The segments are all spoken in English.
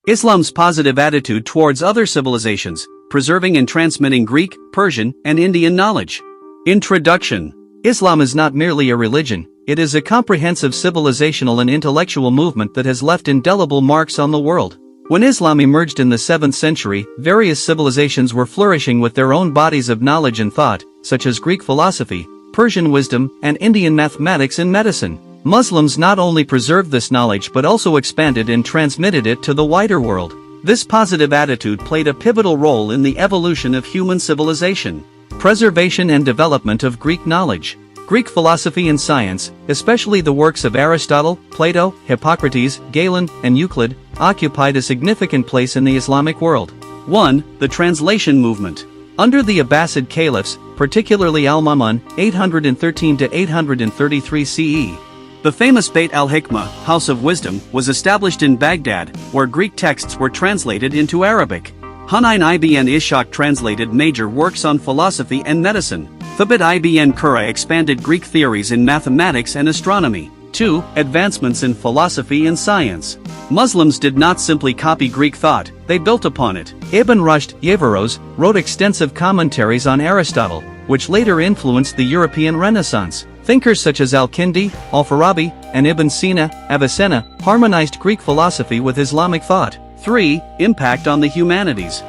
Islam's positive attitude towards other civilizations, preserving and transmitting Greek, Persian, and Indian knowledge. Introduction. Islam is not merely a religion, it is a comprehensive civilizational and intellectual movement that has left indelible marks on the world. When Islam emerged in the 7th century, various civilizations were flourishing with their own bodies of knowledge and thought, such as Greek philosophy, Persian wisdom, and Indian mathematics and medicine. Muslims not only preserved this knowledge but also expanded and transmitted it to the wider world. This positive attitude played a pivotal role in the evolution of human civilization. Preservation and development of Greek knowledge. Greek philosophy and science, especially the works of Aristotle, Plato, Hippocrates, Galen, and Euclid, occupied a significant place in the Islamic world. 1. The translation movement. Under the Abbasid caliphs, particularly Al-Ma'mun, 813–833 CE, the famous Beit al-Hikmah, House of Wisdom, was established in Baghdad, where Greek texts were translated into Arabic. Hunayn ibn Ishaq translated major works on philosophy and medicine. Thabit ibn Qurra expanded Greek theories in mathematics and astronomy. 2. Advancements in philosophy and science. Muslims did not simply copy Greek thought, they built upon it. Ibn Rushd, Averroes, wrote extensive commentaries on Aristotle, which later influenced the European Renaissance. Thinkers such as Al-Kindi, Al-Farabi, and Ibn Sina, Avicenna, harmonized Greek philosophy with Islamic thought. 3. Impact on the humanities.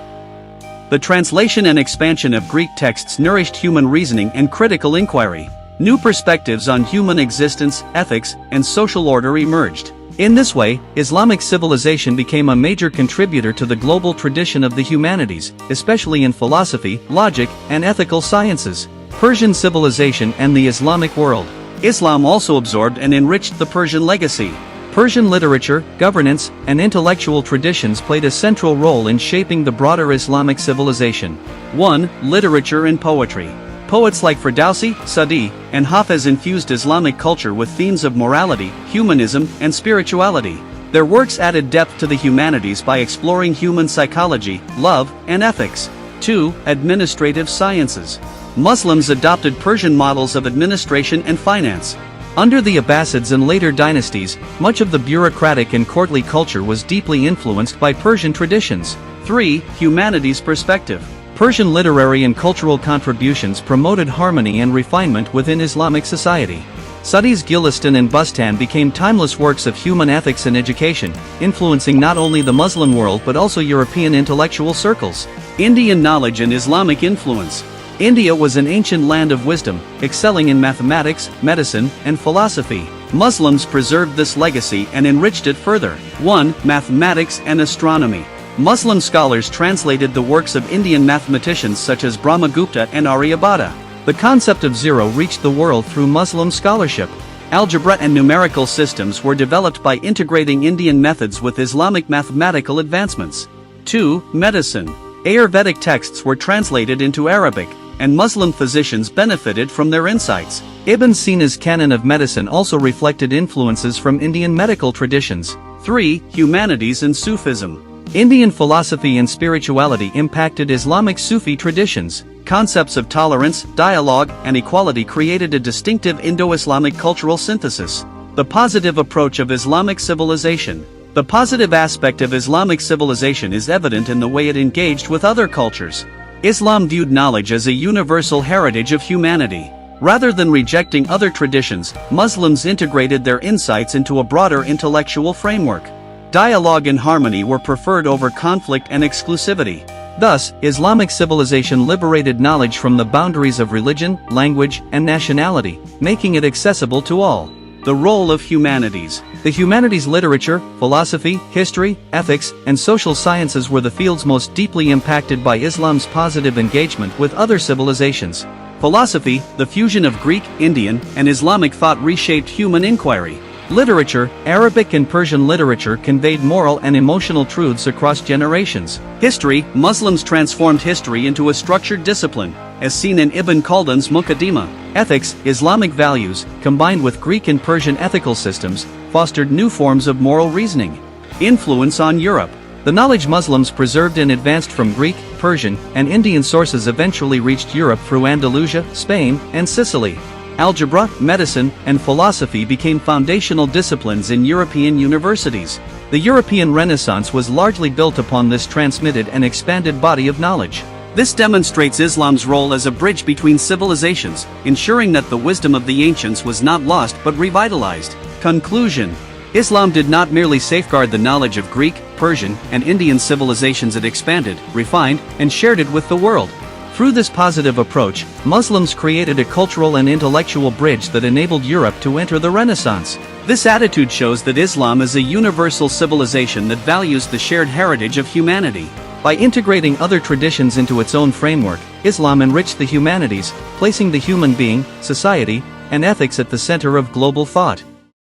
The translation and expansion of Greek texts nourished human reasoning and critical inquiry. New perspectives on human existence, ethics, and social order emerged. In this way, Islamic civilization became a major contributor to the global tradition of the humanities, especially in philosophy, logic, and ethical sciences. Persian civilization and the Islamic world. Islam also absorbed and enriched the Persian legacy. Persian literature, governance, and intellectual traditions played a central role in shaping the broader Islamic civilization. 1. Literature and poetry. Poets like Ferdowsi, Sa'di, and Hafez infused Islamic culture with themes of morality, humanism, and spirituality. Their works added depth to the humanities by exploring human psychology, love, and ethics. 2. Administrative sciences. Muslims adopted Persian models of administration and finance. Under the Abbasids and later dynasties, much of the bureaucratic and courtly culture was deeply influenced by Persian traditions. 3. Humanities perspective. Persian literary and cultural contributions promoted harmony and refinement within Islamic society. Sa'di's Gulistan and Bustan became timeless works of human ethics and education, influencing not only the Muslim world but also European intellectual circles. Indian knowledge and Islamic influence. India was an ancient land of wisdom, excelling in mathematics, medicine, and philosophy. Muslims preserved this legacy and enriched it further. 1. Mathematics and astronomy. Muslim scholars translated the works of Indian mathematicians such as Brahmagupta and Aryabhata. The concept of zero reached the world through Muslim scholarship. Algebra and numerical systems were developed by integrating Indian methods with Islamic mathematical advancements. 2. Medicine. Ayurvedic texts were translated into Arabic, and Muslim physicians benefited from their insights. Ibn Sina's canon of medicine also reflected influences from Indian medical traditions. 3. Humanities and Sufism. Indian philosophy and spirituality impacted Islamic Sufi traditions. Concepts of tolerance, dialogue, and equality created a distinctive Indo-Islamic cultural synthesis. The positive approach of Islamic civilization. The positive aspect of Islamic civilization is evident in the way it engaged with other cultures. Islam viewed knowledge as a universal heritage of humanity. Rather than rejecting other traditions, Muslims integrated their insights into a broader intellectual framework. Dialogue and harmony were preferred over conflict and exclusivity. Thus, Islamic civilization liberated knowledge from the boundaries of religion, language, and nationality, making it accessible to all. The role of humanities. The humanities literature, philosophy, history, ethics, and social sciences were the fields most deeply impacted by Islam's positive engagement with other civilizations. Philosophy, the fusion of Greek, Indian, and Islamic thought reshaped human inquiry. Literature, Arabic and Persian literature conveyed moral and emotional truths across generations. History, Muslims transformed history into a structured discipline, as seen in Ibn Khaldun's Muqaddimah. Ethics, Islamic values, combined with Greek and Persian ethical systems, fostered new forms of moral reasoning. Influence on Europe. The knowledge Muslims preserved and advanced from Greek, Persian, and Indian sources eventually reached Europe through Andalusia, Spain, and Sicily. Algebra, medicine, and philosophy became foundational disciplines in European universities. The European Renaissance was largely built upon this transmitted and expanded body of knowledge. This demonstrates Islam's role as a bridge between civilizations, ensuring that the wisdom of the ancients was not lost but revitalized. Conclusion: Islam did not merely safeguard the knowledge of Greek, Persian, and Indian civilizations, it expanded, refined, and shared it with the world. Through this positive approach, Muslims created a cultural and intellectual bridge that enabled Europe to enter the Renaissance. This attitude shows that Islam is a universal civilization that values the shared heritage of humanity. By integrating other traditions into its own framework, Islam enriched the humanities, placing the human being, society, and ethics at the center of global thought.